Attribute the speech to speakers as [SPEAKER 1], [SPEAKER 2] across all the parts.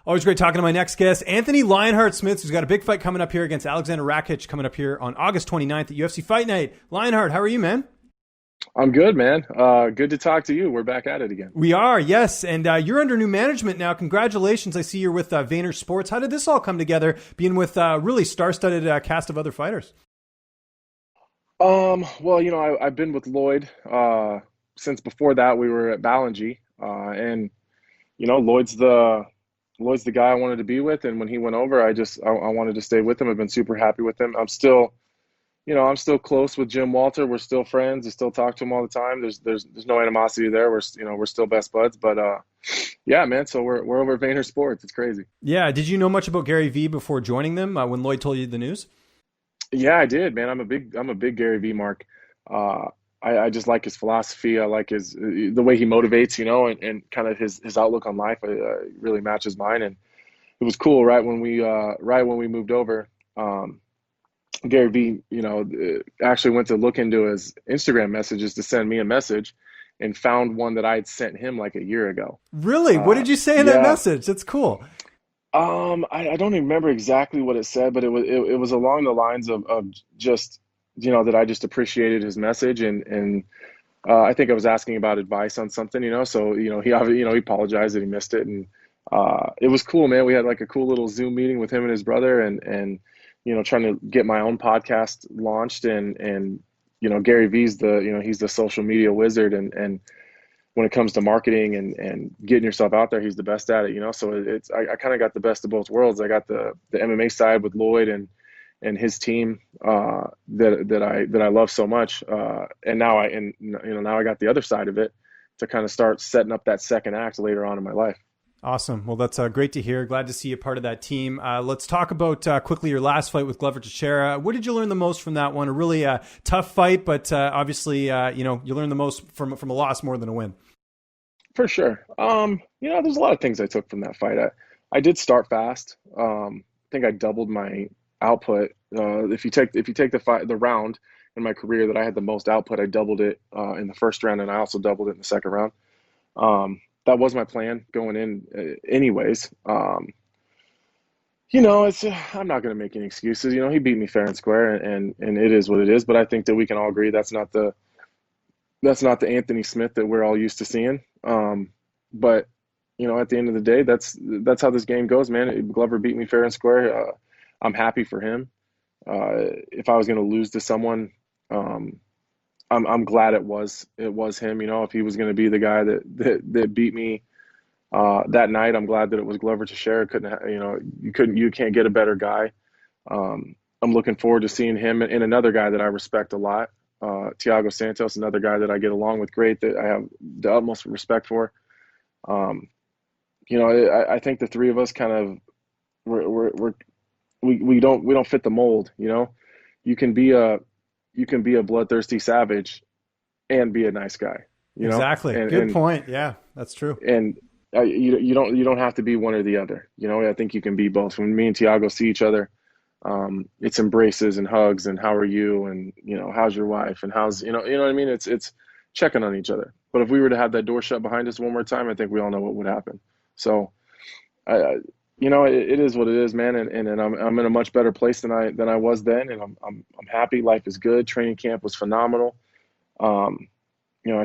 [SPEAKER 1] Always great talking to my next guest, Anthony Lionheart-Smith, who's got a big fight coming up here against Aleksandar Rakic coming up here on August 29th at UFC Fight Night. Lionheart, how are you, man?
[SPEAKER 2] I'm good, man. Good to talk to you. We're back at it again.
[SPEAKER 1] We are, yes. And you're under new management now. Congratulations. I see you're with Vayner Sports. How did this all come together, being with really star-studded cast of other fighters?
[SPEAKER 2] Well, I've been with Lloyd since before that. We were at Ballingy, and Lloyd's the guy I wanted to be with. And when he went over, I wanted to stay with him. I've been super happy with him. I'm still close with Jim Walter. We're still friends. I still talk to him all the time. There's no animosity there. We're still best buds. But yeah, man. So we're over at Vayner Sports. It's crazy.
[SPEAKER 1] Yeah. Did you know much about Gary Vee before joining them when Lloyd told you the news?
[SPEAKER 2] Yeah, I did, man. I'm a big Gary Vee mark. I just like his philosophy. I like the way he motivates, and kind of his outlook on life really matches mine. And it was cool right when we moved over. Gary Vee, actually went to look into his Instagram messages to send me a message, and found one that I had sent him like a year ago.
[SPEAKER 1] Really? What did you say in that message? That's cool.
[SPEAKER 2] I don't even remember exactly what it said, but it was along the lines of just, that I just appreciated his message, and I think I was asking about advice on something, so, he apologized that he missed it. And it was cool, man. We had like a cool little Zoom meeting with him and his brother, and trying to get my own podcast launched, and Gary Vee's he's the social media wizard, and when it comes to marketing and getting yourself out there, he's the best at it, so I kind of got the best of both worlds. I got the MMA side with Lloyd and his team that I love so much, and now I got the other side of it to kind of start setting up that second act later on in my life.
[SPEAKER 1] Awesome. Well, that's great to hear. Glad to see you part of that team. Let's talk about quickly your last fight with Glover Teixeira. What did you learn the most from that one? A really tough fight, but obviously, you learned the most from a loss more than a win.
[SPEAKER 2] For sure. There's a lot of things I took from that fight. I did start fast. I think I doubled my output. If you take the round in my career that I had the most output, I doubled it in the first round, and I also doubled it in the second round. That was my plan going in, anyways. I'm not going to make any excuses. He beat me fair and square, and it is what it is. But I think that we can all agree that's not the Anthony Smith that we're all used to seeing. But at the end of the day, that's how this game goes, man. Glover beat me fair and square. I'm happy for him. If I was going to lose to someone, I'm glad it was him. If he was going to be the guy that beat me that night, I'm glad that it was Glover Teixeira. You can't get a better guy. I'm looking forward to seeing him and another guy that I respect a lot, Thiago Santos, another guy that I get along with great, that I have the utmost respect for. I think the three of us kind of we don't fit the mold. You can be a bloodthirsty savage and be a nice guy.
[SPEAKER 1] Exactly. Good point. Yeah, that's true.
[SPEAKER 2] And you don't have to be one or the other. I think you can be both. When me and Thiago see each other, it's embraces and hugs and how are you, and how's your wife, and how's what I mean. It's checking on each other. But if we were to have that door shut behind us one more time, I think we all know what would happen. So, it is what it is, man. And I'm in a much better place than I was then, and I'm happy. Life is good. Training camp was phenomenal. I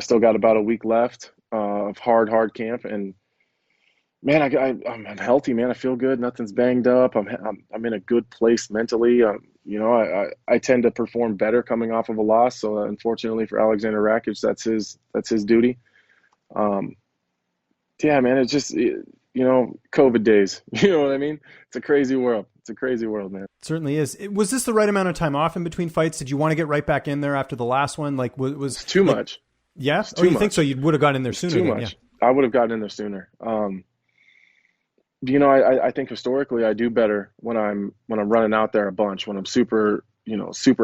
[SPEAKER 2] still got about a week left of hard camp, and man, I'm healthy, man. I feel good. Nothing's banged up. I'm in a good place mentally. I tend to perform better coming off of a loss. So unfortunately for Aleksandar Rakic, that's his duty. Yeah, man, it's just, COVID days, you know what I mean? It's a crazy world. It's a crazy world, man.
[SPEAKER 1] It certainly is. Was this the right amount of time off in between fights? Did you want to get right back in there after the last one? Like, was
[SPEAKER 2] it's too much.
[SPEAKER 1] Yeah.
[SPEAKER 2] It's too much.
[SPEAKER 1] Think so? You would have gotten in there sooner.
[SPEAKER 2] Too much. Yeah. I would have gotten in there sooner. I think historically I do better when I'm running out there a bunch, when I'm super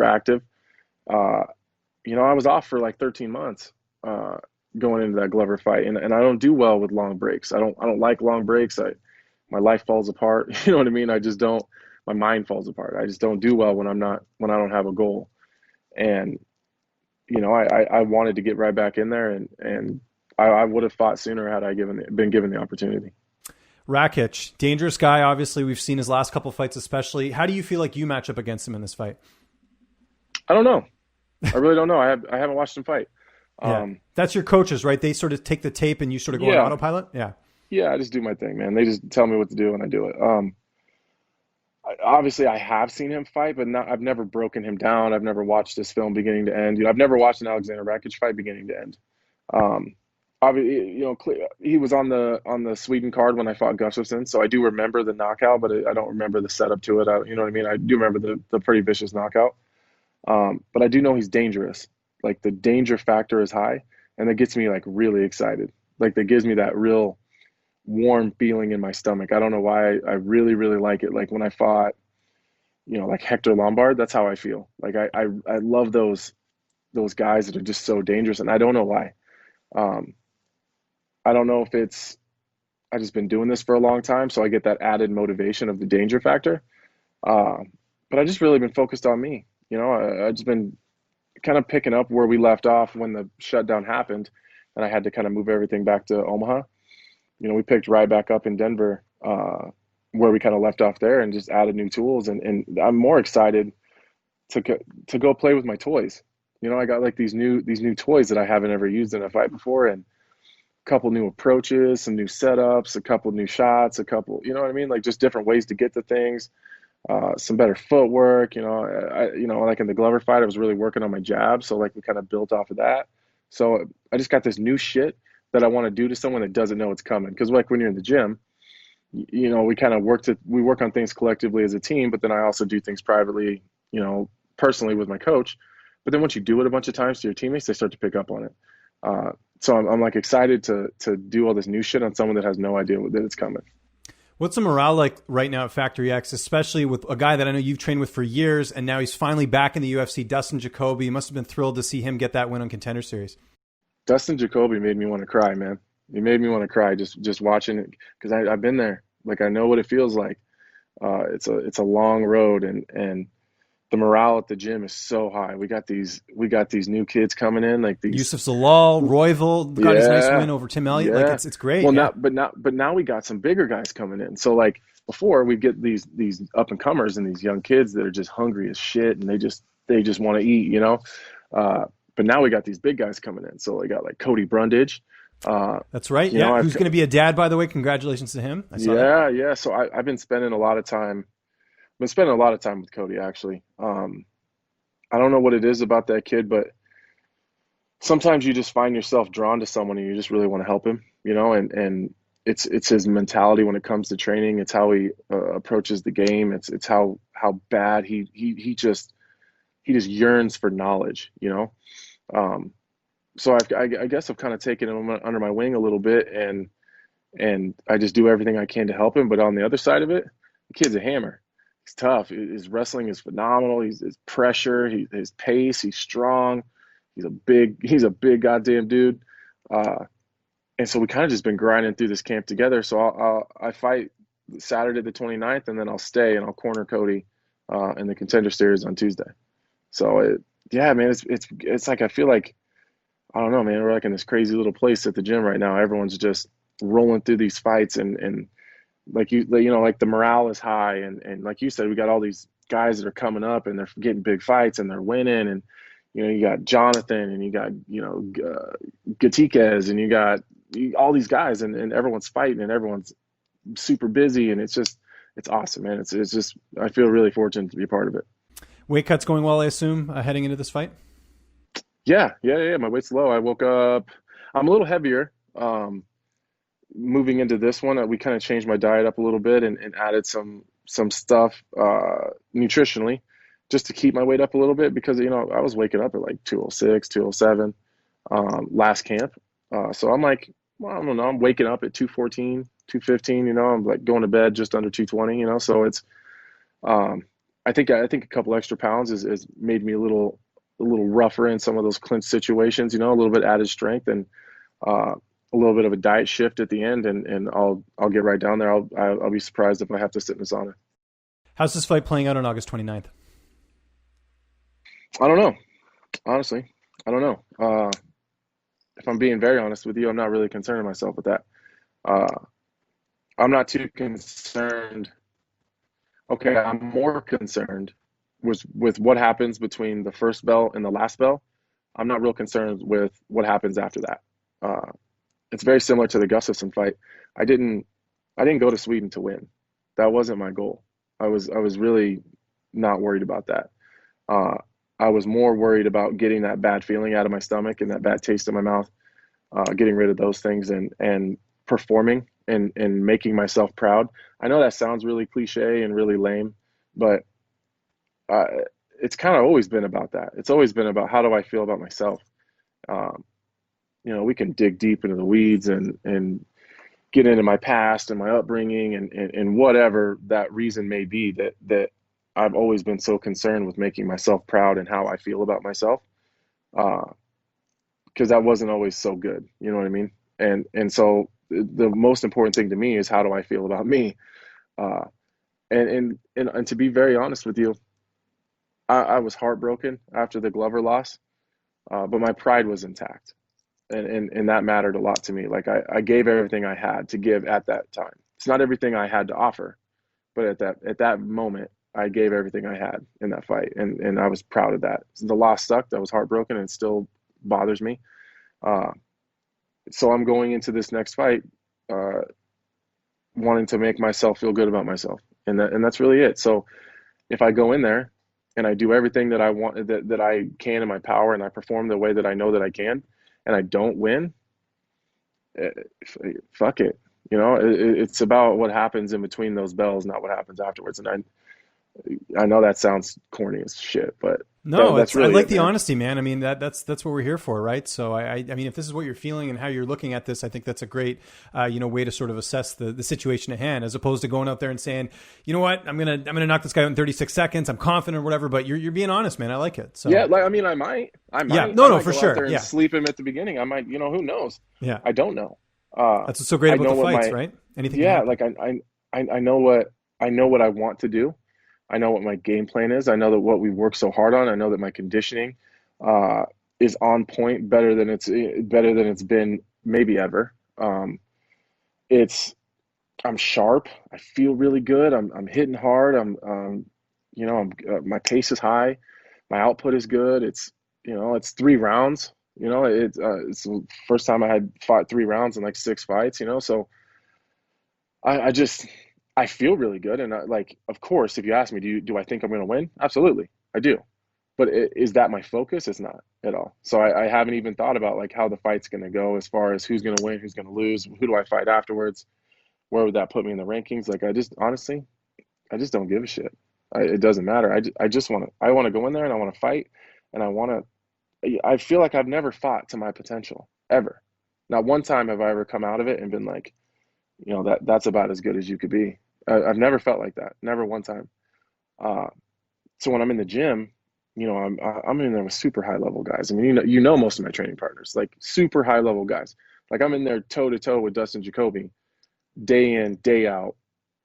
[SPEAKER 2] active. I was off for like 13 months going into that Glover fight, and I don't do well with long breaks. I don't like long breaks. My life falls apart. You know what I mean? I just don't. My mind falls apart. I just don't do well when I don't have a goal. And I wanted to get right back in there, and I would have fought sooner had I been given the opportunity.
[SPEAKER 1] Rakic, dangerous guy. Obviously, we've seen his last couple fights, especially. How do you feel like you match up against him in this fight?
[SPEAKER 2] I don't know. I really don't know. I haven't watched him fight.
[SPEAKER 1] Yeah, that's your coaches, right? They sort of take the tape and you sort of go on autopilot. Yeah.
[SPEAKER 2] Yeah, I just do my thing, man. They just tell me what to do and I do it. Obviously, I have seen him fight, but I've never broken him down. I've never watched this film beginning to end. I've never watched an Aleksandar Rakic fight beginning to end. Obviously, he was on the Sweden card when I fought Gustafsson, so I do remember the knockout, but I don't remember the setup to it. You know what I mean? I do remember the pretty vicious knockout, but I do know he's dangerous. Like the danger factor is high, and that gets me like really excited. Like that gives me that real warm feeling in my stomach. I don't know why I really, really like it. Like when I fought, like Hector Lombard, that's how I feel. Like I love those guys that are just so dangerous, and I don't know why. I don't know if I just been doing this for a long time, so I get that added motivation of the danger factor. But I just really been focused on me. I just been kind of picking up where we left off when the shutdown happened, and I had to kind of move everything back to Omaha. We picked right back up in Denver, where we kind of left off there, and just added new tools. And I'm more excited to go play with my toys. I got like these new toys that I haven't ever used in a fight before, and a couple new approaches, some new setups, a couple new shots, a couple, you know what I mean? Like just different ways to get to things, some better footwork. Like in the Glover fight, I was really working on my jab, so like we kind of built off of that. So I just got this new shit that I want to do to someone that doesn't know it's coming. Because like when you're in the gym, we kind of work on things collectively as a team, but then I also do things privately, personally with my coach. But then once you do it a bunch of times to your teammates, they start to pick up on it. So I'm like excited to do all this new shit on someone that has no idea that it's coming.
[SPEAKER 1] What's the morale like right now at Factory X, especially with a guy that I know you've trained with for years, and now he's finally back in the UFC, Dustin Jacoby? You must have been thrilled to see him get that win on Contender Series.
[SPEAKER 2] Dustin Jacoby made me want to cry, man. He made me want to cry just watching it, because I've been there. Like I know what it feels like. It's a long road, and the morale at the gym is so high. We got these new kids coming in, like these
[SPEAKER 1] Yusuf Zalal, Royval got his nice win over Tim Elliott. Yeah. Like it's great.
[SPEAKER 2] Well, now we got some bigger guys coming in. So like before, we get these up and comers and these young kids that are just hungry as shit, and they just want to eat, But now we got these big guys coming in. So I got like Cody Brundage.
[SPEAKER 1] That's right. Yeah, who's going to be a dad, by the way. Congratulations to him. I saw that.
[SPEAKER 2] Yeah. So I've been spending a lot of time. With Cody, actually. I don't know what it is about that kid, but sometimes you just find yourself drawn to someone and you just really want to help him, and it's his mentality when it comes to training. It's how he approaches the game. It's how bad he just yearns for knowledge, So I guess I've kind of taken him under my wing a little bit, and I just do everything I can to help him. But on the other side of it, the kid's a hammer. He's tough. His wrestling is phenomenal. His pressure, his pace. He's strong. He's a big goddamn dude. And so we kind of just been grinding through this camp together. So I fight Saturday the 29th, and then I'll stay and I'll corner Cody in the Contender Series on Tuesday. So man, it's like I feel like, I don't know, man. We're like in this crazy little place at the gym right now. Everyone's just rolling through these fights, and like like the morale is high, and like you said, we got all these guys that are coming up and they're getting big fights and they're winning, and you got Jonathan and you got Gatikez and you got all these guys, and everyone's fighting and everyone's super busy, and it's awesome, man. It's just, I feel really fortunate to be a part of it.
[SPEAKER 1] Weight cut's going well, I assume, heading into this fight?
[SPEAKER 2] Yeah. My weight's low. I woke up, I'm a little heavier. Moving into this one, we kind of changed my diet up a little bit and added some stuff nutritionally, just to keep my weight up a little bit, because I was waking up at like 206, 207 last camp. So I'm like, well, I don't know, I'm waking up at 214, 215. I'm like going to bed just under 220. So it's I think a couple extra pounds has made me a little rougher in some of those clinch situations. A little bit added strength, and a little bit of a diet shift at the end, and I'll get right down there. I'll be surprised if I have to sit in the sauna.
[SPEAKER 1] How's this fight playing out on August 29th?
[SPEAKER 2] I don't know. Honestly, I don't know. If I'm being very honest with you, I'm not really concerning myself with that. I'm not too concerned. Okay, I'm more concerned with what happens between the first bell and the last bell. I'm not real concerned with what happens after that. Uh, it's very similar to the Gustafsson fight. I didn't I didn't go to Sweden to win. That wasn't my goal. I was really not worried about that. Uh, I was more worried about getting that bad feeling out of my stomach and that bad taste in my mouth, getting rid of those things and performing and making myself proud. I know that sounds really cliche and really lame, but uh, it's kind of always been about that. It's always been about how do I feel about myself. Um, we can dig deep into the weeds and get into my past and my upbringing and whatever that reason may be that I've always been so concerned with making myself proud and how I feel about myself. Uh, because that wasn't always so good. You know what I mean? And so the most important thing to me is how do I feel about me? Uh, and to be very honest with you, I was heartbroken after the Glover loss, but my pride was intact, and that mattered a lot to me. Like I gave everything I had to give at that time. It's not everything I had to offer, but at that moment, I gave everything I had in that fight, and I was proud of that. The loss sucked. I was heartbroken, and it still bothers me. Uh, so I'm going into this next fight uh, wanting to make myself feel good about myself, and that's really it. So if I go in there and I do everything that I want that I can in my power, and I perform the way that I know that I can, and I don't win, eh, fuck it. It's about what happens in between those bells, not what happens afterwards. And I know that sounds corny as shit, but
[SPEAKER 1] No,
[SPEAKER 2] that's
[SPEAKER 1] I
[SPEAKER 2] really
[SPEAKER 1] like
[SPEAKER 2] it,
[SPEAKER 1] the
[SPEAKER 2] man.
[SPEAKER 1] honesty, man. I mean that's what we're here for, right? So I mean, if this is what you're feeling and how you're looking at this, I think that's a great way to sort of assess the situation at hand, as opposed to going out there and saying, you know what, I'm gonna knock this guy out in 36 seconds. I'm confident or whatever, but you're being honest, man. I like it.
[SPEAKER 2] Yeah,
[SPEAKER 1] So
[SPEAKER 2] like I mean, I
[SPEAKER 1] yeah,
[SPEAKER 2] might,
[SPEAKER 1] no,
[SPEAKER 2] I
[SPEAKER 1] no,
[SPEAKER 2] might
[SPEAKER 1] for
[SPEAKER 2] go out
[SPEAKER 1] sure,
[SPEAKER 2] there and
[SPEAKER 1] yeah,
[SPEAKER 2] sleep him at the beginning. I might, who knows?
[SPEAKER 1] yeah.
[SPEAKER 2] I don't know. Uh,
[SPEAKER 1] That's what's so great
[SPEAKER 2] I
[SPEAKER 1] about
[SPEAKER 2] know
[SPEAKER 1] the
[SPEAKER 2] what
[SPEAKER 1] fights,
[SPEAKER 2] my,
[SPEAKER 1] right? Anything can
[SPEAKER 2] yeah,
[SPEAKER 1] happen.
[SPEAKER 2] like I know what I want to do. I know what my game plan is. I know that what we work so hard on. I know that my conditioning uh, is on point, better than it's been maybe ever. It's I'm sharp. I feel really good. I'm hitting hard. My pace is high. My output is good. It's 3 rounds. It's the first time I had fought 3 rounds in like 6 fights. So I feel really good. And like, of course, if you ask me, do I think I'm going to win? Absolutely, I do. But is that my focus? It's not at all. So I haven't even thought about like how the fight's going to go as far as who's going to win, who's going to lose, who do I fight afterwards, where would that put me in the rankings? Like, I just don't give a shit. It doesn't matter. I want to go in there and I want to fight, and I feel like I've never fought to my potential ever. Not one time have I ever come out of it and been like, that's about as good as you could be. I've never felt like that. Never one time. Uh, so when I'm in the gym, I'm in there with super high level guys. I mean, most of my training partners, like super high level guys. Like I'm in there toe to toe with Dustin Jacoby, day in, day out,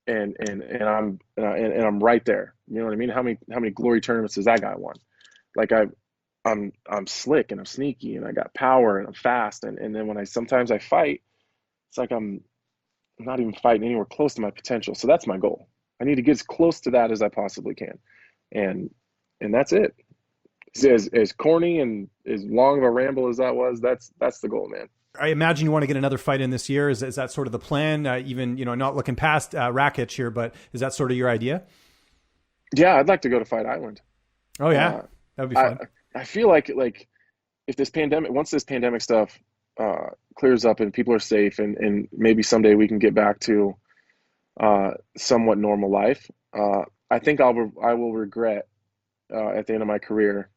[SPEAKER 2] and I'm right there. You know what I mean? How many glory tournaments has that guy won? Like I'm slick and I'm sneaky and I got power and I'm fast, and then when sometimes I fight, it's like I'm not even fighting anywhere close to my potential. So that's my goal. I need to get as close to that as I possibly can, and that's it. As corny and as long of a ramble as that was, that's the goal, man.
[SPEAKER 1] I imagine you want to get another fight in this year. Is that sort of the plan? Even not looking past Rakic here, but is that sort of your idea?
[SPEAKER 2] Yeah, I'd like to go to Fight Island.
[SPEAKER 1] Oh yeah,
[SPEAKER 2] Uh,
[SPEAKER 1] that would be
[SPEAKER 2] I
[SPEAKER 1] fun.
[SPEAKER 2] I feel like if once this pandemic stuff clears up and people are safe, and maybe someday we can get back to somewhat normal life, I think I will regret at the end of my career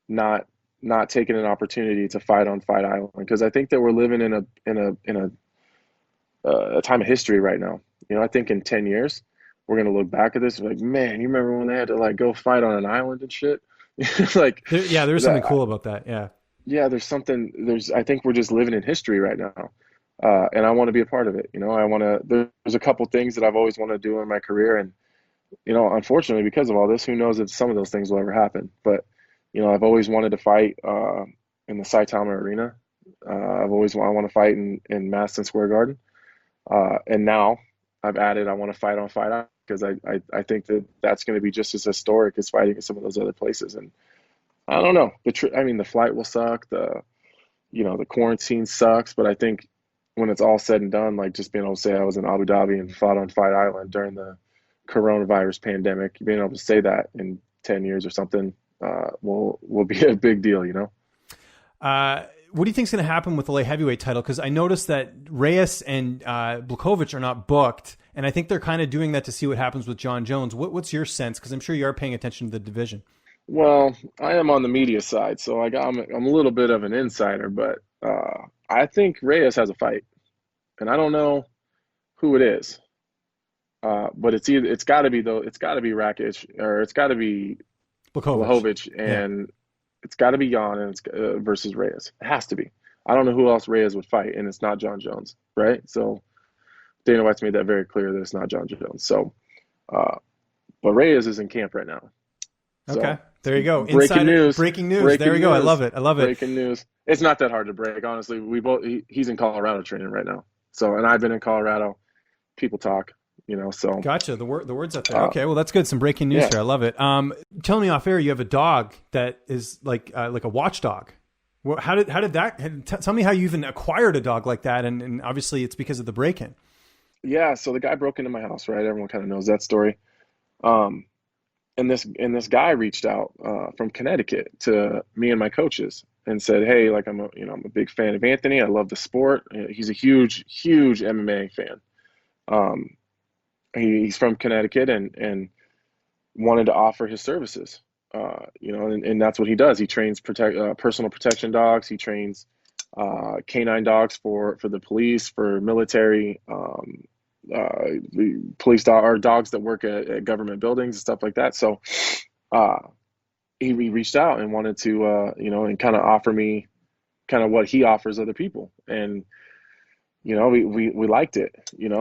[SPEAKER 2] not not taking an opportunity to fight on Fight Island, because I think that we're living in a time of history right now. I think in 10 years we're gonna look back at this and be like, man, you remember when they had to like go fight on an island and shit? Like
[SPEAKER 1] Yeah, there's something
[SPEAKER 2] that.
[SPEAKER 1] cool about that. Yeah.
[SPEAKER 2] Yeah, I think we're just living in history right now. And I want to be a part of it. There's a couple things that I've always wanted to do in my career. And, unfortunately, because of all this, who knows if some of those things will ever happen. But, I've always wanted to fight in the Saitama Arena. I want to fight in Madison Square Garden. And now I've added I want to fight on Fight Out because I think that that's going to be just as historic as fighting in some of those other places. And I don't know. I mean, the flight will suck. The quarantine sucks, but I think when it's all said and done, like just being able to say I was in Abu Dhabi and fought on Fight Island during the coronavirus pandemic, being able to say that in 10 years or something, will be a big deal, you know?
[SPEAKER 1] What do you think is going to happen with the light heavyweight title? Because I noticed that Reyes and Blachowicz are not booked, and I think they're kind of doing that to see what happens with John Jones. What's your sense? Because I'm sure you are paying attention to the division.
[SPEAKER 2] Well, I am on the media side, so I'm a little bit of an insider, but I think Reyes has a fight, and I don't know who it is, but it's got to be Rakic, or it's got to be Blachowicz, and it's got to be Jan and it's versus Reyes. It has to be. I don't know who else Reyes would fight, and it's not John Jones, right? So Dana White's made that very clear that it's not John Jones. So, but Reyes is in camp right now. So,
[SPEAKER 1] okay, there you go.
[SPEAKER 2] Breaking news.
[SPEAKER 1] There we go. I love it.
[SPEAKER 2] Breaking news. It's not that hard to break, honestly. He's in Colorado training right now. So, and I've been in Colorado. People talk, so.
[SPEAKER 1] Gotcha. The word's up there. Okay, well, that's good. Some breaking news here. I love it. Tell me off air, you have a dog that is like a watchdog. Well, how did that? Tell me how you even acquired a dog like that, and obviously it's because of the break-in.
[SPEAKER 2] Yeah. So the guy broke into my house, right? Everyone kind of knows that story. And this guy reached out from Connecticut to me and my coaches and said, "Hey, like I'm a big fan of Anthony. I love the sport. He's a huge MMA fan. He's from Connecticut and wanted to offer his services. And that's what he does. He trains personal protection dogs. He trains canine dogs for the police, for military." Police or dogs that work at government buildings and stuff like that. So he reached out and wanted to, and kind of offer me kind of what he offers other people. And, we liked it,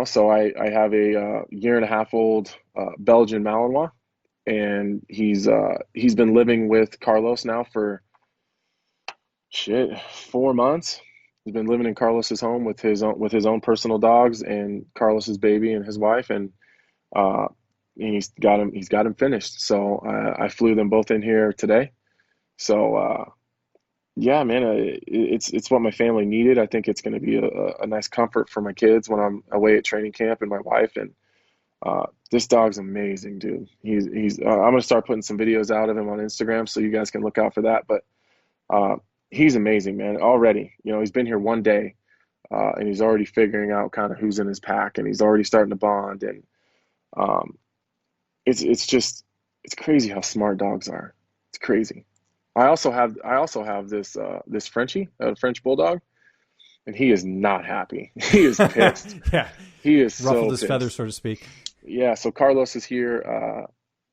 [SPEAKER 2] so I have a year and a half old Belgian Malinois, and he's been living with Carlos now for 4 months. He's been living in Carlos's home with his own personal dogs and Carlos's baby and his wife, and he's got him finished. So I flew them both in here today. So yeah, man, it's what my family needed. I think it's going to be a nice comfort for my kids when I'm away at training camp, and my wife. And this dog's amazing, dude. He's I'm going to start putting some videos out of him on Instagram, so you guys can look out for that. But he's amazing, man. Already, he's been here one day, and he's already figuring out kind of who's in his pack, and he's already starting to bond. And it's crazy how smart dogs are. It's crazy. I also have this Frenchie, a French bulldog, and he is not happy. He is pissed.
[SPEAKER 1] Yeah,
[SPEAKER 2] he is
[SPEAKER 1] ruffled his
[SPEAKER 2] pissed.
[SPEAKER 1] feathers, so to speak.
[SPEAKER 2] Yeah. So Carlos is here.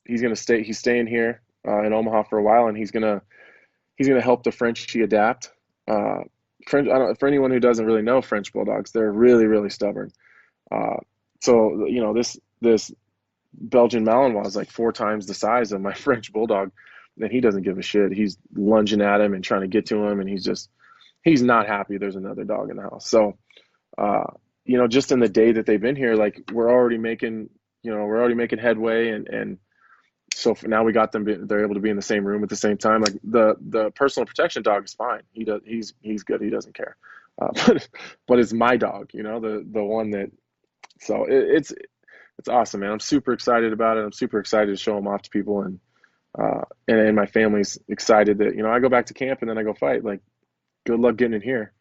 [SPEAKER 2] He's gonna stay. He's staying here in Omaha for a while, and he's gonna help the Frenchie adapt. For anyone who doesn't really know French bulldogs, they're really, really stubborn. So this Belgian Malinois is like 4 times the size of my French bulldog, and he doesn't give a shit. He's lunging at him and trying to get to him, and he's not happy there's another dog in the house. So just in the day that they've been here, like we're already making headway, and so now we got them. They're able to be in the same room at the same time. Like the personal protection dog is fine. He's good. He doesn't care. But it's my dog, the one that. So it's awesome, man. I'm super excited about it. I'm super excited to show him off to people, and my family's excited that I go back to camp and then I go fight. Like, good luck getting in here.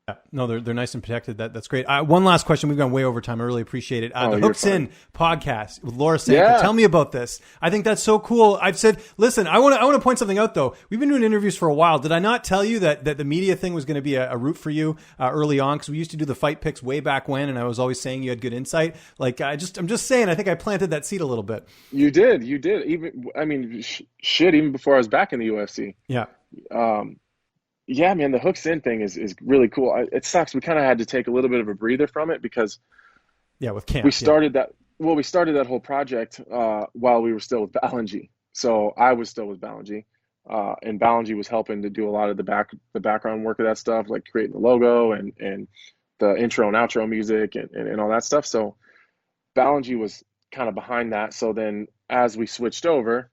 [SPEAKER 1] Yeah. No, they're nice and protected. That's great. One last question. We've gone way over time. I really appreciate it. The Hooks In podcast with Laura Sanko.
[SPEAKER 2] Yeah.
[SPEAKER 1] Tell me about this. I think that's so cool. I've said, listen, I want to point something out though. We've been doing interviews for a while. Did I not tell you that the media thing was going to be a route for you early on? Because we used to do the fight picks way back when, and I was always saying you had good insight. Like I'm just saying, I think I planted that seed a little bit.
[SPEAKER 2] You did. Even even before I was back in the UFC.
[SPEAKER 1] Yeah.
[SPEAKER 2] Yeah, man, the Hooks In thing is really cool. It sucks. We kind of had to take a little bit of a breather from it because
[SPEAKER 1] with camp,
[SPEAKER 2] we started that whole project while we were still with Ballingy. So I was still with Ballingy, and Ballingy was helping to do a lot of the background work of that stuff, like creating the logo and the intro and outro music and all that stuff. So Ballingy was kind of behind that. So then as we switched over,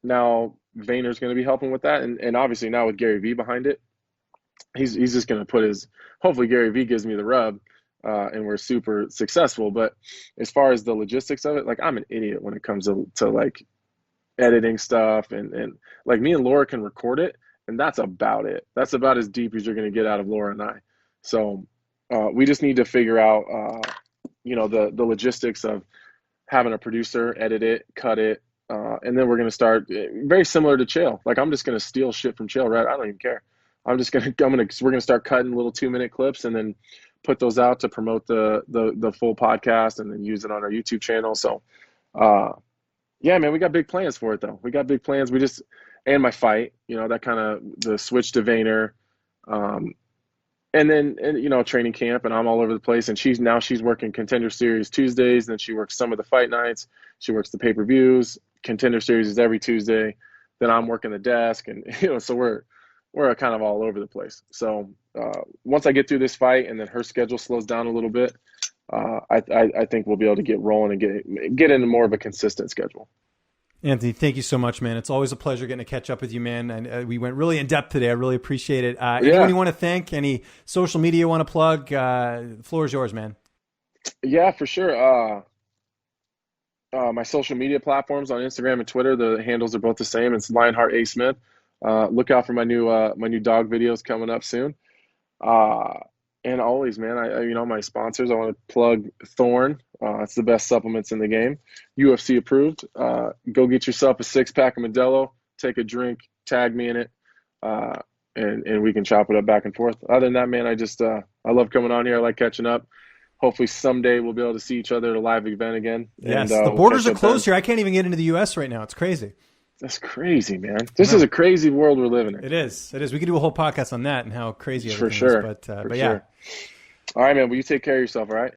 [SPEAKER 2] now Vayner's going to be helping with that. And obviously now with Gary Vee behind it, he's just going to put hopefully Gary Vee gives me the rub, and we're super successful. But as far as the logistics of it, like, I'm an idiot when it comes to like editing stuff, and like, me and Laura can record it, and that's about it. That's about as deep as you're going to get out of Laura and I. So we just need to figure out, the logistics of having a producer edit it, cut it, and then we're going to start very similar to Chael. Like, I'm just going to steal shit from Chael, right? I don't even care. We're going to start cutting little 2-minute clips and then put those out to promote the full podcast and then use it on our YouTube channel. So, yeah, man, we got big plans for it though. We got big plans. And my fight, that kind of the switch to Vayner, and then training camp, and I'm all over the place. And she's working Contender Series Tuesdays, then she works some of the fight nights. She works the pay-per-views. Contender Series is every Tuesday. Then I'm working the desk, and so we're kind of all over the place. So once I get through this fight and then her schedule slows down a little bit, I think we'll be able to get rolling and get into more of a consistent schedule.
[SPEAKER 1] Anthony, thank you so much, man. It's always a pleasure getting to catch up with you, man. And we went really in depth today. I really appreciate it. Anyone you want to thank? Any social media you want to plug? The floor is yours, man. Yeah, for sure. My social media platforms on Instagram and Twitter, the handles are both the same. It's Lionheart A. Smith. Look out for my new dog videos coming up soon. And always, man, my sponsors, I want to plug Thorne. It's the best supplements in the game. UFC approved. Go get yourself a 6-pack of Modelo, take a drink, tag me in it, and we can chop it up back and forth. Other than that, man, I love coming on here. I like catching up. Hopefully someday we'll be able to see each other at a live event again. Yes, the borders are closed here. I can't even get into the U.S. right now. It's crazy.
[SPEAKER 2] That's crazy, man. This is a crazy world we're living in.
[SPEAKER 1] It is. We could do a whole podcast on that and how crazy everything
[SPEAKER 2] is.
[SPEAKER 1] But yeah.
[SPEAKER 2] All right, man. Well, you take care of yourself, all right?